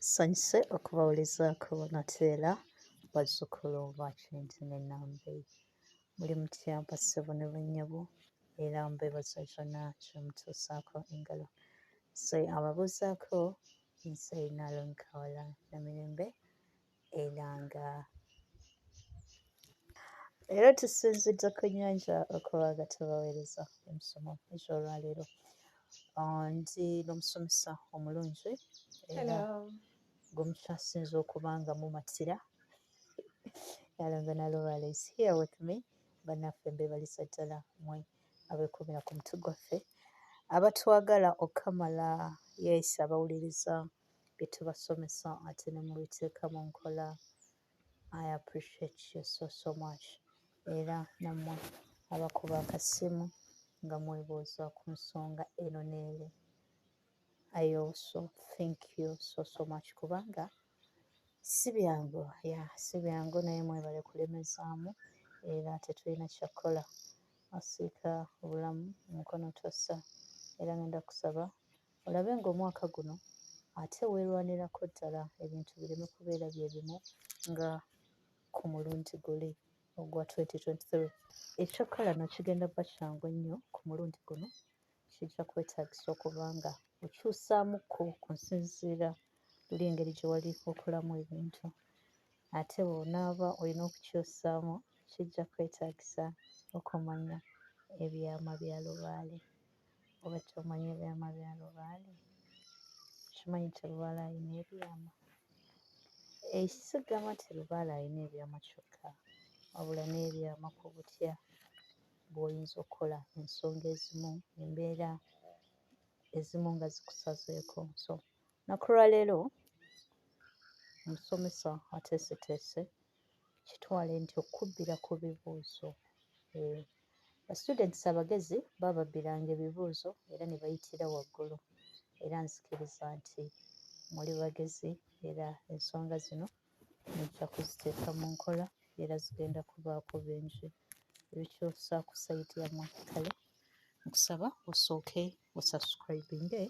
Nsanyuse okubawulizaako nateera bazzukulu ba Kintu ne Nambi. Muli mutya bassebo ne bannyabo era mbeebaza kyonna kyemutuusaako engalo. So ababuuzaako nze naalo nkawala Namirembe era nga era tusinzidde ku nnyanja okuba nga tubaweereza emisomo egy'olwaleero. Ndi n'omusomesa omulungi era gwe mukyasinze okuba nga mumatira. Nalonga is here with me. Bannaffe mbeebaliza ddala mmwe abeekumira ku mutu gwaffe abatwagala okukamala yeesi abawuliriza bye tubasomesa ate ne mubiteeka mu nkola. I appreciate you so much. Era nammwe abakuba akasimu nga mwebuuza ku nsonga eno n'eri. I also thank you so much kubanga si byangu naye mwebale kulemezaamu era tetulina kyakola asiika obulamu mukono tossa. Era ngenda kusaba olabe ng'omwaka guno ate weerwanirako ddala ebintu bireme kubeera bye bimu nga ku mulundi guli ogwa 2023. Ekyokkola kigenda bba kyangu nnyo ku mulundi guno. Kijja kwetaagisa okuba nga okyusaamuko ku nsinziira luli engeri gye wali okolamu ebintu. Ate bw'onaaba olina okukyusaamu kijja kwetaagisa okumanya ebyama bya Lubaale. Oba tomanyi ebyama bya Lubaale? Kimanyi nti Lubaale alina ebyama? Ekisigama nti Lubaale alina ebyama kyokka, wabula n'ebyama ku butya bw'oyinza okukola ensonga ezimu, embeera ezimu nga zikusazeeko. So naku lwaleero omusomesa ateeseteese kitwale nti okubbira ku bibuuzo. Ba-students abagezi bababbiranga ebibuuzo era ne bayitira waggulu. Era nzikiriza nti muli bagezi era ensonga zino mujja kuziteeka mu nkola era zigenda kubaako bingi ebikyusa ku sayiti yammwe. Kale nkusaba osooke osubscribinge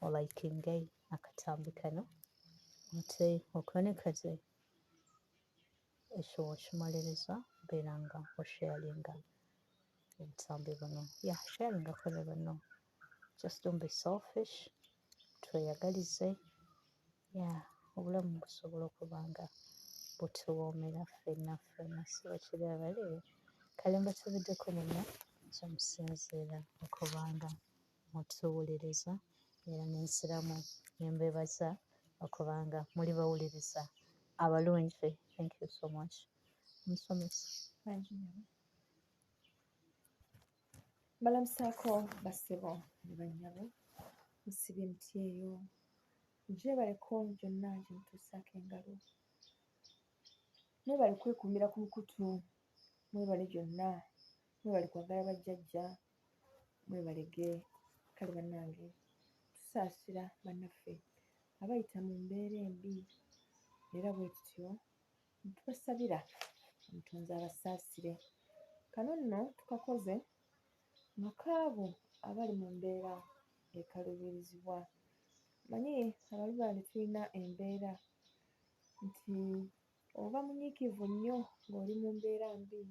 olikinge akatambi kano ate okonekaze ekyo wakimaliriza beera nga osharinga obutambi buno. Sharingako ne banno. Just don't be selfish. Tweyagalize. Obulamu busobola okuba nga butuwoomera ffenna si bakiri abali. Kale mbatubiddeko mwenna kyemusinziira okuba nga mutuwuliriza era n'ensiramu nembeebaza okuba nga muli bawuliriza abalungi. Thank you so much. Omusomesa. Balamusaako bassebo ne bannyabo, musibye emiti eyo, gyebaleko gyonna gyemutuusaako engalo. Mwebale kwekuumira ku mukutu, mwebale gyonna, mwebale kwagala bajjajja, mwebalege. Kale bannange tusaasira bannaffe abayita mu mbeera embi era bwe tutyo tubasabira omutonzi abasaasire. Kano nno tukakoze makaabo abali mu mbeera ekaluubirizibwa. Manyi Abalubaale tulina embeera nti oba munyiikivu nnyo ng'oli mu mbeera mbi,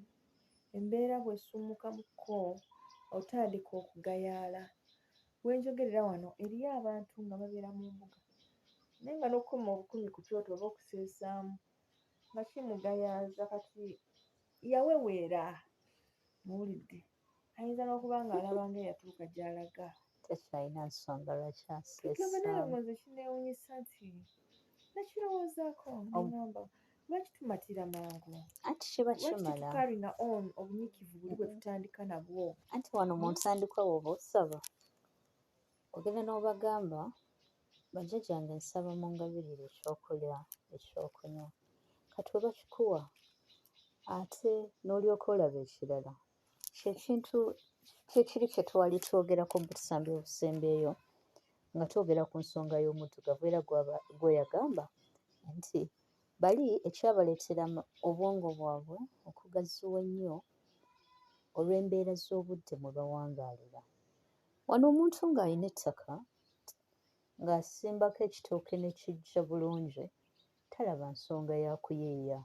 embeera bw'esummukamukko otandika okugayaala. Bwe njogerera wano eriyo abantu nga babeera mu mbuga naye nga n'okukoma obukumi ku kyoto oba okuseesaamu nga kimugayaaza kati yaweweera. Muwulidde? Ayinza n'okuba ng'alaba ng'eyatuuka gy'alaga. Tekyalina nsonga lwaki aseesaamu. Ekyo nalowooza kineewuunyisa nti nakirowoozaako ngamba lwaki tumatira mangu? Anti kiba Lwaki kimala. tutukarina on obunyiikivu buli bwe tutandika nabwo? Anti wano mu ntandikwa bw'oba osaba ogenda n'obagamba bajjajjange nsaba mungabirire ekyokulya ekyokunywa. Kati we bakikuwa ate n'olyoka olaba ekirala. Ky'ekintu kyekiri kye twali twogerako mu busambi obusembeeyo nga twogera ku nsonga y'omuddugavu era gwe yagamba nti bali ekyabaleetera obwongo bwabwe okugaziwa ennyo olw'embeera z'obudde mwe bawangaalira. Wano omuntu ng'alina ettaka ng'asimbako ekitooke ne kijja bulungi, talaba nsonga ya kuyiiya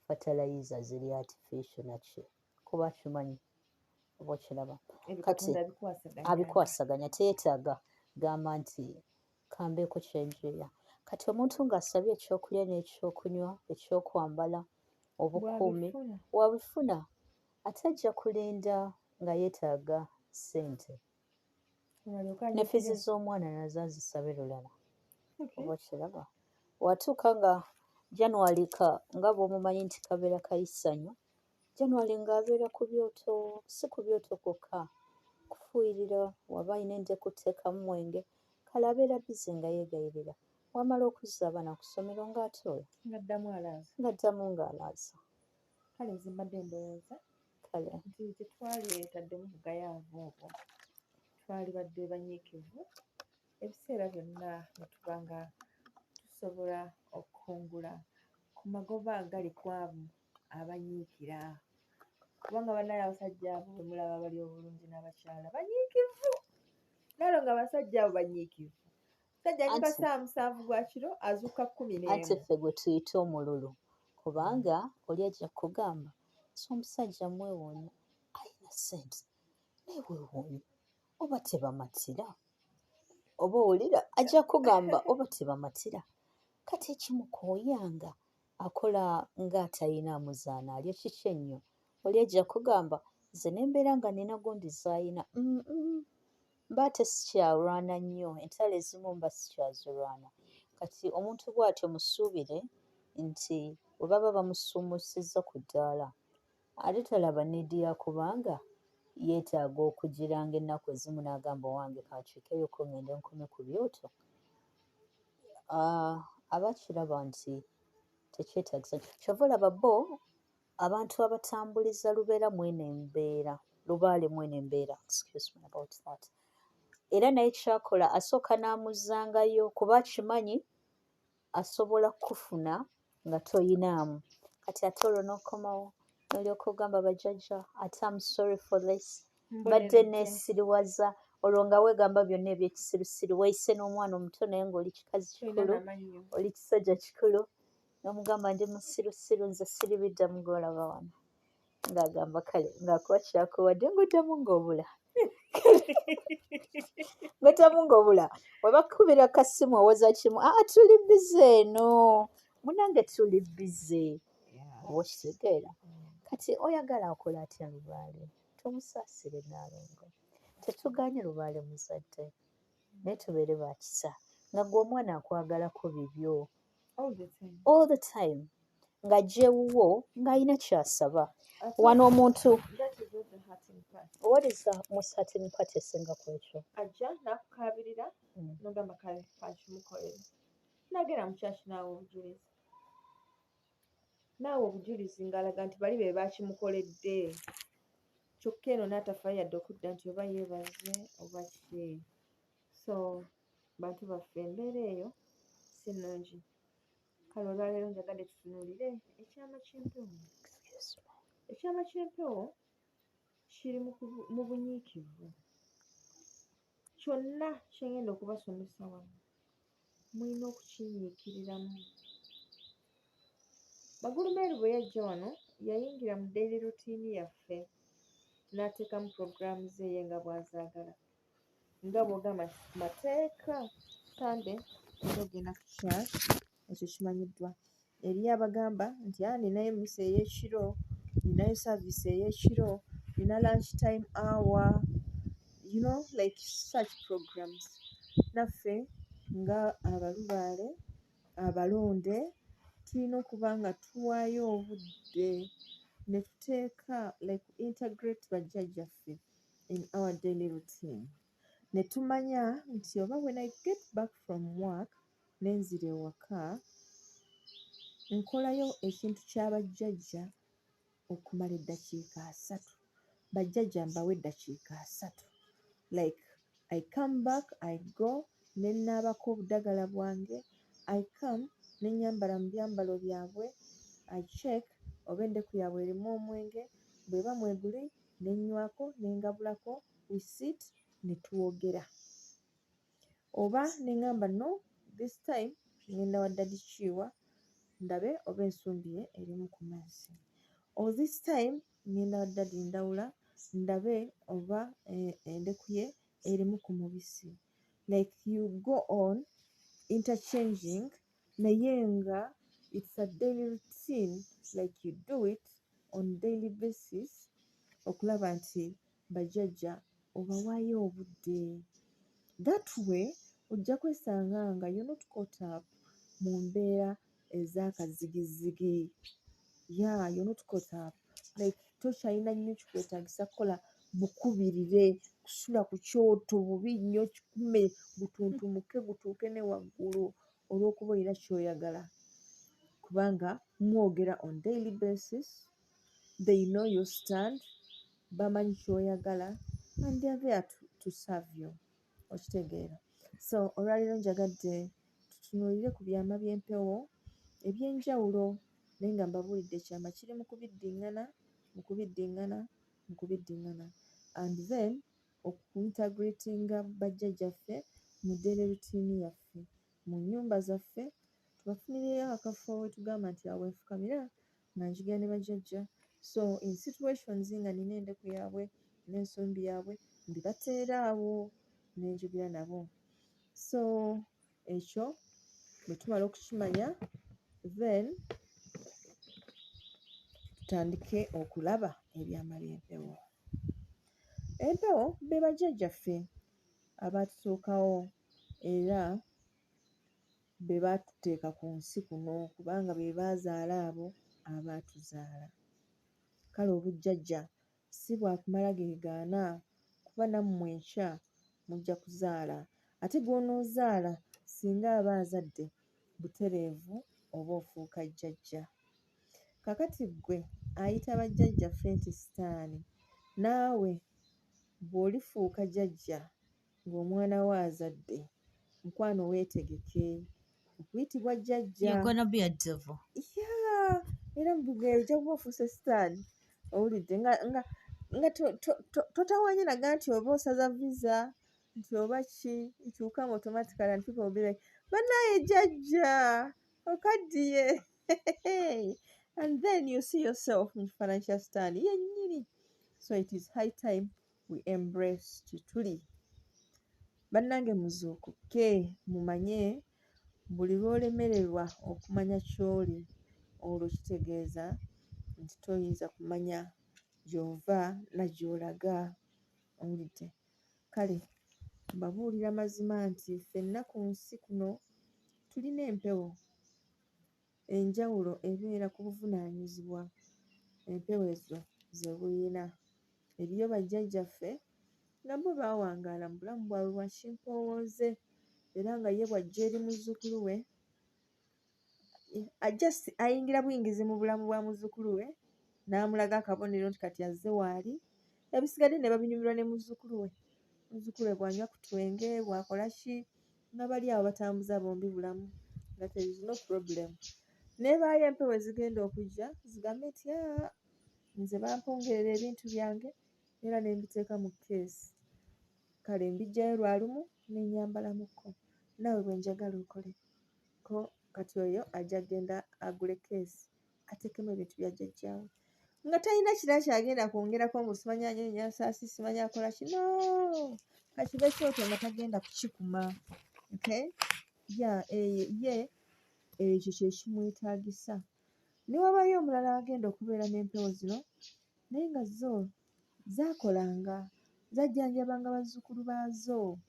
fatalayiza ziri artificial naki kuba akimanyi oba okiraba. Kati abikwasaganya teyeetaaga gamba nti kambeeko kyenjiiya. Kati omuntu ng'asabye ekyokulya n'ekyokunywa, ekyokwambala, obukuumi wabifuna, ate ajja kulinda nga yeetaaga ssente. Ne fizi z'omwana nazo azisabe lulala oba okiraba. Watuuka nga January nga bw'omumanyi nti kabeera kayissanyo, January ng'abeera ku byoto, si ku byoto kwokka, kufuuyirira waba ayina endeku kuteekamu mwenge, kale abeera bizi nga yeegayirira. Wamala okuzza abaana ku ssomero ng'atoola ng'addamu ng'alaaza. Kale nze mbadde ndowooza Kale nti tetwali etaddemu bugayaavu obwo, twali badde banyiikivu ebiseera byonna ne tuba nga tusobola okukungula ku magoba agali ku abo abanyiikira. Kubanga bannaye abasajja abo bwe mulaba bali obulungi n'abakyala banyiikivu. Nalo nga abasajja abo banyiikivu. Musajja anyuka 7 gwa kiro azuuka 11. Ate ffe gwe tuyita omululu, kubanga oli ajja kugamba si omusajja mwewuunya alina ssente naye weewuunya oba tebamatira, oba owulira ajja kugamba oba tebamatira. Kati ekimukooyanga akola ng'atalina amuzaana alya kiki ennyo, oli ajja kugamba nze ne mbeera nga nina gundi z'ayina mba ate sikyalwana nnyo, entalo ezimu mba sikyazirwana. Kati omuntu bw'atyo musuubire nti bwe baba bamusummusizza ku ddaala ate talaba nniidi ya kubanga yeetaaga okugiranga ennaku ezimu n'agamba owange kankiikeeyoko ngende nkome ku byoto. Aba akiraba nti tekyetaagisa. Kyova olaba bo abantu abatambuliza lubeera mweno embeera, lubaale mweno embeera, excuse me about that. Era naye kyakola asooka n'amuzangayo kuba akimanyi asobola kufuna nga toyinaamu. Kati ate olwo n'okomawo n'olyoka ogamba bajjajja ate I'm sorry for this, badde neesiriwaza, olwo nga weegamba byonna eby'ekisirusiru, weeyise n'omwana omuto naye ng'oli kikazi kikulu, oli kisajja kikulu, n'omugamba ndi musirusiru nze siribiddamu gw'olaba wano. Ng'agamba kale ng'akuwa kyakuwadde ng'oddamu ng'obula. Ng'oddamu ng'obula. Bwe bakukubira kasimu owoza kimu, tuli bize eno, munnange tuli bize. Oba okitegeera? Kati oyagala akola atya lubaale? Tumusaasire Naalongo. Tetugaanye lubaale muzadde, naye tubeere ba kisa. Nga ggwe omwana akwagalako bibyo all the time, ng'ajja ewuwo ng'alina ky'asaba. Wano omuntu what is the most hurting part esinga ku ekyo? Ajja n'akukaabirira n'ogamba kale kankimukolere. Nagenda mu kyaki naawe obujulizi. Naawe obujulizi ng'alaga nti bali be baakimukoledde. Kyokka eno n'atafaayo yadde okudda nti oba yeebaze oba ki. So bantu baffe embeera eyo si nnungi. Kale olwaleero njagadde tutunuulire ekyama ky'empewo. Ekyama ky'empewo kiri mu bunyiikivu. Kyonna kye ngenda okubasomesa wano mulina okukinyiikiriramu. Magulumeeri bwe yajja wano yayingira mu daily routine yaffe n'ateekamu programu ze ye nga bw'azaagala. Nga bw'ogamba mateeka Sande era ogenda ku church, ekyo kimanyiddwa. Eriyo abagamba nti ninayo mmisa ey'ekiro, ninayo service ey'ekiro, nina lunch time hour, you know, like such programs. Naffe nga abalubaale abalonde tulina okuba nga tuwaayo obudde ne tuteeka like integrate bajjajjaffe in our daily routine. Ne tumanya nti oba when I get back from work nenzira ewaka nkolayo ekintu kya bajjajja okumala eddakiika 3. Bajjajja mbawe eddakiika 3. Like I come back, I go, ne nnaabako obudagala bwange, I come ne nyambala mu byambalo byabwe, I check oba endeku yaabwe erimu omwenge, bw'eba mweguli ne nnywako ne ngabulako, we sit ne tuwogera. oba ne ŋŋamba no this time ŋŋenda wa ddadi kiwa ndabe oba ensumbi ye erimu ku mazzi, or this time ŋŋenda wa ddadi ndawula ndabe oba endeku ye erimu ku mubisi. Like you go on interchanging naye nga it's a daily routine, like you do it on daily basis okulaba nti bajjajja obawaayo obudde. That way ojja kwesanga nga you're not caught up mu mbeera ez'akazigizigi. Yeah, you're not caught up. Like tokyalina nnyo kikwetaagisa kukola bukubirire, kusula ku kyoto bubi nnyo kikume gutuntumuke gutuuke ne waggulu olw'okuba olina ky'oyagala. Kubanga mwogera on daily basis, they know your stand, bamanyi ky'oyagala, and they are there to serve you. Okitegeera. So olwaleero njagadde tutunuulire ku byama by'empewo eby'enjawulo naye nga mbabuulidde ekyama kiri mu kubiddiŋŋana and then okuintegratinga bajjajjaffe mu daily routine yaffe mu nnyumba zaffe, tubafunireyo akafo we tugamba nti awo enfukamira nga njigira ne bajjajja. So in situations nga nina endeku yaabwe n'ensumbi yaabwe mbibateera awo ne njigira nabo. So ekyo bwe tumala okukimanya then tutandike okulaba ebyama by'empewo. Empewo be bajjajjaffe abaatusookawo era be baatuteeka ku nsi kuno kubanga be baazaala abo abaatuzaala. Kale obujjajja si bwakumala geegaana kuba nammwe enkya mujja kuzaala, ate gw'onoozaala singa aba azadde butereevu oba ofuuka jjajja. Kakati ggwe ayita bajjajjaffe nti sitaani, naawe bw'olifuuka jjajja ng'omwana we azadde, mukwano weetegeke okuyitibwa jjajja. You're gonna be a devil. Yeah, era mbugero ojja kuba ofuuse sitaani owulidde nga totawaanye naga nti oba osaza visa nti oba ki nti ukama automatically and people will be like banaye jjajja okaddiye and then you see yourself mu kifaananyi kya sitaani yennyini. So it is high time we embrace kituli. Bannange muzuukuke mumanye buli lw'olemererwa okumanya ky'oli olwo kitegeeza nti toyinza kumanya gy'ova na gy'olaga. Owulidde? Kale mbabuulira mazima nti ffenna ku nsi kuno tulina empewo enjawulo ebeera ku buvunaanyizibwa. Empewo ezo ze buyina. Eriyo bajjajjaffe nga bo baawangaala mu bulamu bwabwe bwa kimpowooze era nga ye bw'ajja eri muzzukulu we ayingira buyingizi mu bulamu bwa muzzukulu we n'amulaga akabonero nti kati azze waali, ebisigadde ne babinyumirwa ne muzzukulu we. Muzzukulu we bw'anywa ku twenge bw'akola ki nga bali awo batambuza bombi bulamu nga there is no problem. Nebaayo empewo ezigenda okujja zigambe nti nze bampongerera ebintu byange era ne mbiteeka mu keesi. Kale mbijjayo lwa lumu ne nyambalamukko. Naawe bwe njagala okole ko kati oyo ajja genda agule keesi ateekemu ebintu bya jjajjaawe nga talina kirala kyagenda kwongerako mbu simanyi anyeenya nsaasi simanyi akola ki. No, kakibe kyotyo nga tagenda kukikuma. Okay? Ye ekyo kye kimwetaagisa. Ne wabaayo omulala agenda okubeera n'empewo zino naye nga zo zaakolanga zajjanjabanga bazzukulu baazo.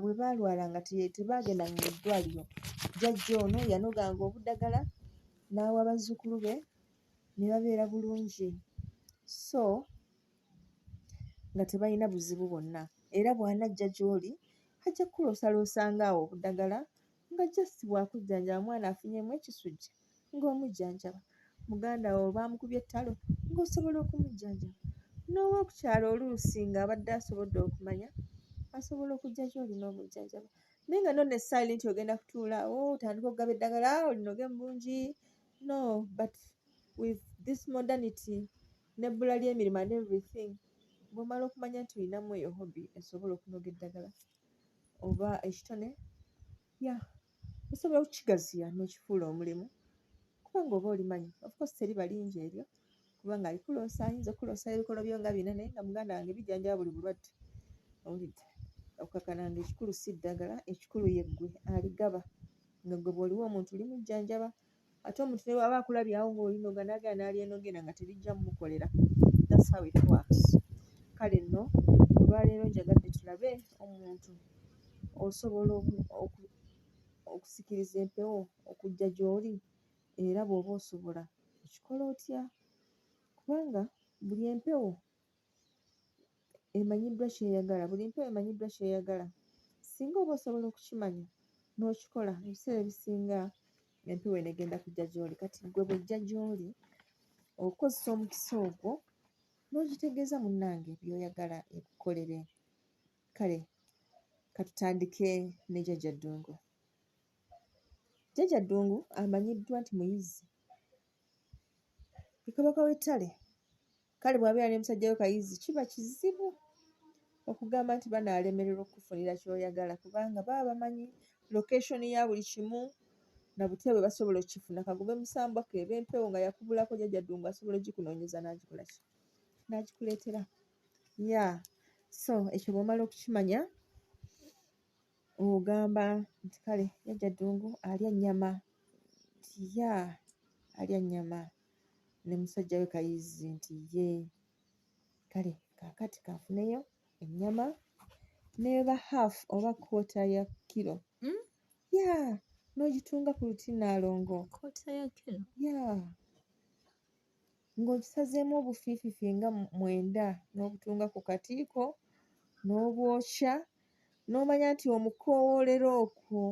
Bwe baalwala nga tebaagendanga mu ddwaliro, jjajja ono yanoganga obuddagala n'awa bazzukulu be ne babeera bulungi. So nga tebalina buzibu bwonna. Era bw'anajja gy'oli ajja kukuloosaloosanga awo obuddagala nga just bw'akujjanjaba mwana afunyemu ekisujja ng'omujjanjaba. Muganda wo baamukubye ettalo ng'osobola okumujjanjaba. N'ow'okukyalo oluusi ng'abadde asobodde okumanya asobola okujja gy'oli n'omujjanjaba. Naye nga not necessarily nti ogenda kutuula awo otandika okugaba eddagala olinoge mu bungi. No, but with this modernity n'ebbula ly'emirimu and everything, bw'omala okumanya nti olinamu eyo hobby esobola okunoga eddagala oba ekitone osobola okukigaziya n'okifuula omulimu kubanga oba olimanyi of course teriba lingi eryo kubanga alikuloosa ayinza okuloosa ebikolo byo nga bina naye nga muganda wange bijjanjaba buli bulwadde owulidde okukakananga ekikulu si ddagala ekikulu ye ggwe aligaba nga ggwe bw'oliwo omuntu limujjanjaba ate omuntu ne bw'aba akulabyawo ng'olinoga n'agenda n'alyenogera nga terijja mumukolera. That's how it works. Kale nno olwaleero njagadde tulabe omuntu osobola okusikiriza empewo okujja gy'oli era bw'oba osobola ekikola otya kubanga buli empewo emanyiddwa kyeyagala singa oba osobola okukimanya n'okikola ebiseera ebisinga empewo eno egenda kujja gy'oli kati gwe bw'ejja gy'oli okukozesa omukisa ogwo n'ogitegeeza munnange by'oyagala ekukolere. Kale katutandike ne jjajja ddungu. Jjajja ddungu amanyiddwa nti muyizi ye kabaka w'ettale. Kale bw'abeera ne musajja we kayizi kiba kizibu okugamba nti banaalemererwa okukufunira ky'oyagala kubanga baba bamanyi location ya buli kimu na butebwe basobola okukifuna kagube musambwa keeba empewo nga yakubulako jjajja ddungu asobola ogikunoonyeza n'agikola ki n'agikuleetera. So ekyo bw'omala okukimanya ogamba nti kale jjajja ddungu alya nnyama nti alya nnyama ne musajja we kayizi nti ye kale kaakati kanfuneyo ennyama n'eba half oba kwota ya kilo n'ogitunga ku luti naalongo Kwota ya kilo ng'ogisazeemu obufiififi nga 9 n'obutunga ku katiiko n'obwokya n'omanya nti omukoowolero okwo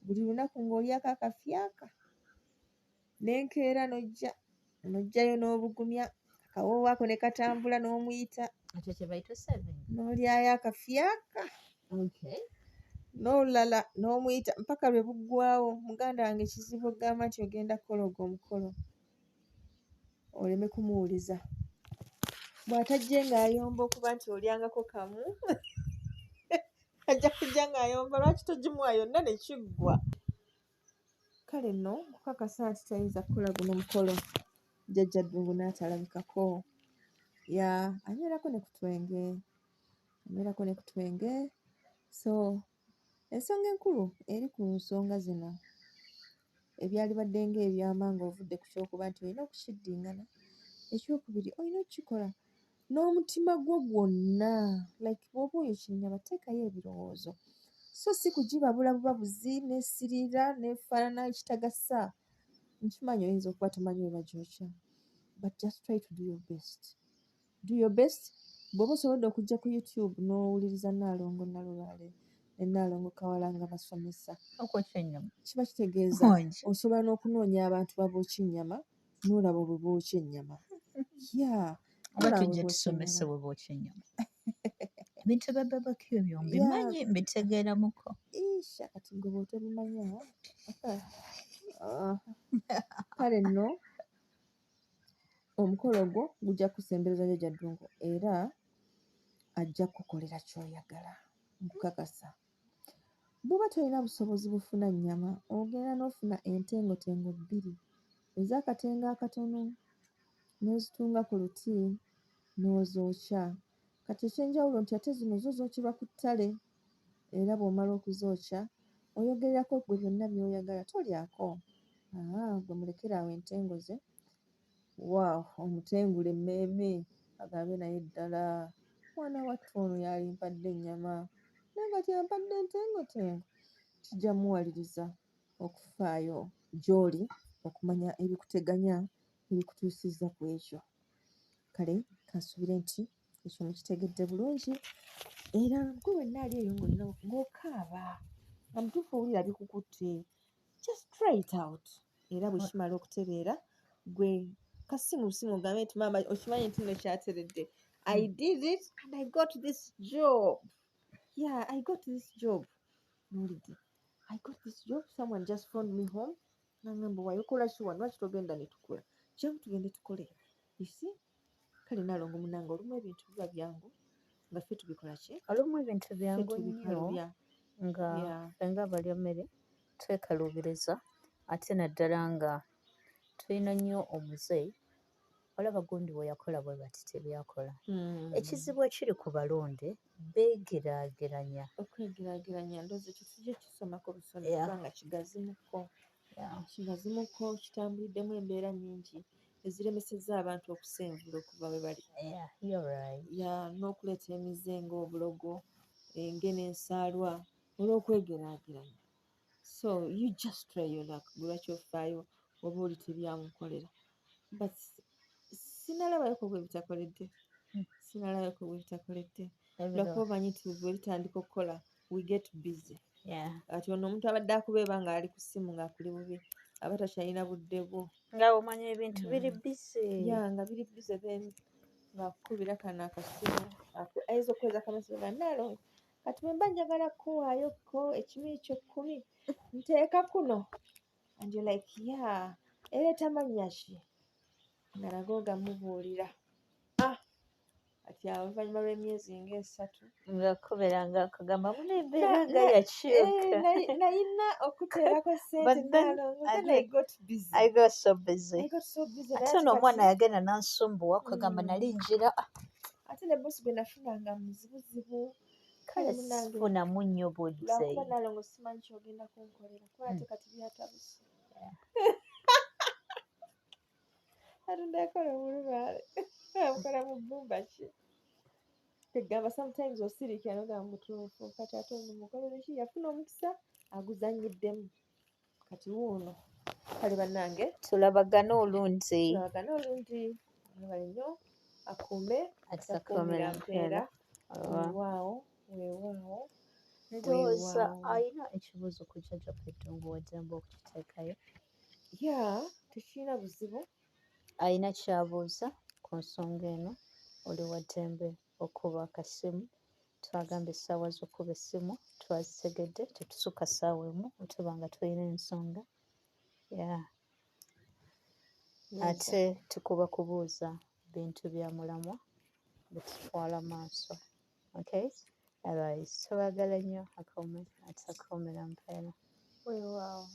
buli lunaku ng'olyako akafyaka n'enkeera n'ojjayo n'obugumya akawoowo ako ne katambula n'omuyita ekyo kye bayita serving. n'olyayo akafyaka n'olulala n'omuyita mpaka lwe buggwawo. Muganda wange kizibu okugamba nti ogenda kukola ogwo omukolo oleme kumuwuliza bw'atajje ng'ayomba okuba nti olyangako kamu ajja kujja ng'ayomba lwaki togimuwa yonna ne kiggwa. Kale nno nkukakasa nti tayinza kukola guno mukolo jjajja ddungu n'atalabikako anywerako ne ku twenge. So ensonga enkulu eri ku nsonga zino ebyalibadde ng'ebyama ng'ovudde ku kyokuba nti olina okukiddiŋŋana, ekyokubiri olina okukikola n'omutima gwo gwonna like bw'oba oyo kinnyama teekayo ebirowoozo so si kugibabula bubabuzi n'essirira n'efaanana ekitagasa. Nkimanyi oyinza okuba tomanyi we bagyokya but just try to do your best. Bw'oba osobodde okujja ku YouTube n'owuliriza Nnaalongo Nnalubaale ne Nnaalongo Kawala nga basomesa okwokya ennyama kiba kitegeeza osobola n'okunoonya abantu babookya ennyama n'olaba bwe bookya ennyama. Oba tujja tusomese bwe bookya ennyama. Ebintu bya babakyu ebyo mbimanyi mbitegeeramuko. Kati gwe bw'otobimanya kale nno omukolo gwo gujja kusembereza jjajja ddungu era ajja kukolera ky'oyagala nkukakasa. Bw'oba tolina busobozi bufuna nnyama ogenda n'ofuna entengotengo 2 ez'akatengo akatono n'ozitunga ku luti n'ozookya. Kati ekyenjawulo nti ate zino zo zookebwa ku ttale era bw'omala okuzookya oyogererako gwe byonna by'oyagala tolyako. Gwe mulekere awo entengo ze. Omutengule emmeeme agambe naye ddala mwana wattu ono yalimpadde ennyama naye nga tyampadde entengotengo. Kijja muwaliriza okufaayo gy'oli okumanya ebikuteganya ebikutuusizza ku ekyo. Kale kansuubire nti ekyo mukitegedde bulungi era gwe wenna ali eyo ng'okaaba nga mutuufu owulira bikukutte just try it out. Era bwe kimala okutereera gwe kasimu busimu ogambe nti maama okimanyi nti nno kyateredde I did it and I got this job. I got this job. Nolidde I got this job, someone just phoned me home nangamba wayokola ki wano lwaki togenda ne tukola kyamu tugende tukole you see. Kale Nnaalongo munnange olumu ebintu biba byangu nga ffe tubikola ki olumu ebintu byangu nnyo nga Yeah. ffe ng'abalya mmere twekaluubiriza ate naddala nga tulina nnyo omuze. Olaba gundi bwe yakola bwe bati tebyakola. Ekizibu ekiri ku balonde beegeraageranya. Okwegeraageranya ndowooza ekyo kijja kisoma ku busomesa kubanga kigazimuko. Kigazimuko kitambuliddemu embeera nnyingi eziremesezza abantu okusenvula okuva we bali. N'okuleeta emize ng'obulogo, engene ensaalwa olw'okwegeraageranya. So you just try your luck. Bwe bakyofaayo oba oli tebyamukolera. But sinalabayoko bwe bitakoledde. Sinalabayoko bwe bitakoledde. Lwakuba omanyi nti bwe bitandika okukola we get busy. Kati ono omuntu abadde akubeeba ng'ali ku ssimu ng'akuli bubi aba takyalina budde bwo. Nga omanya ebintu biri busy. Nga biri busy then ng'akukubira kano akasimu ayinza okuweza kamasiro nga Naalongo kati bwe mba njagala kukuwaayoko ekimu ekyo 10 nteeka kuno and you're like ereeta mannya ki nga nago gamubuulira. Kati awo oluvannyuma lw'emyezi nga 3 ng'akubera ng'akagamba muno embeera nga yakyuka. nayina okuteerako ssente Naalongo then I got so busy. got so busy. Ate n'omwana yagenda n'ansumbuwa kagamba nali njira. Ate ne bosi gwe nafunanga muzibuzibu. Kale sifunamu nnyo budde. Lwakuba Naalongo simanyi ky'ogenda kunkolera kuba ate kati byatabuse. Katonda yakola omulubaale amukola mu bbumba ki. Tegamba sometimes osirikira n'ogamba mutuufu kati ate ono mukolere ki yafuna omukisa aguzannyiddemu kati wuuno. Kale bannange tulabagana olundi. Mwebale nnyo akuume atakuumira mpeera. Weewaawo. Ndowooza alina ekibuuzo ku jjajjaffe Ddungu w'Eddembe okukiteekayo. Tekirina buzibu. Alina ky'abuuza ku nsonga eno oli wa ddembe okuba akasimu. Twagamba essaawa z'okuba essimu twazitegedde tetusukka ssaawa emu otuba nga tulina ensonga. Ate tukuba kubuuza bintu bya mulamwa bitutwala maaso. Okay? Otherwise twagala nnyo akuume atakuumira mpeera. Weewaawo.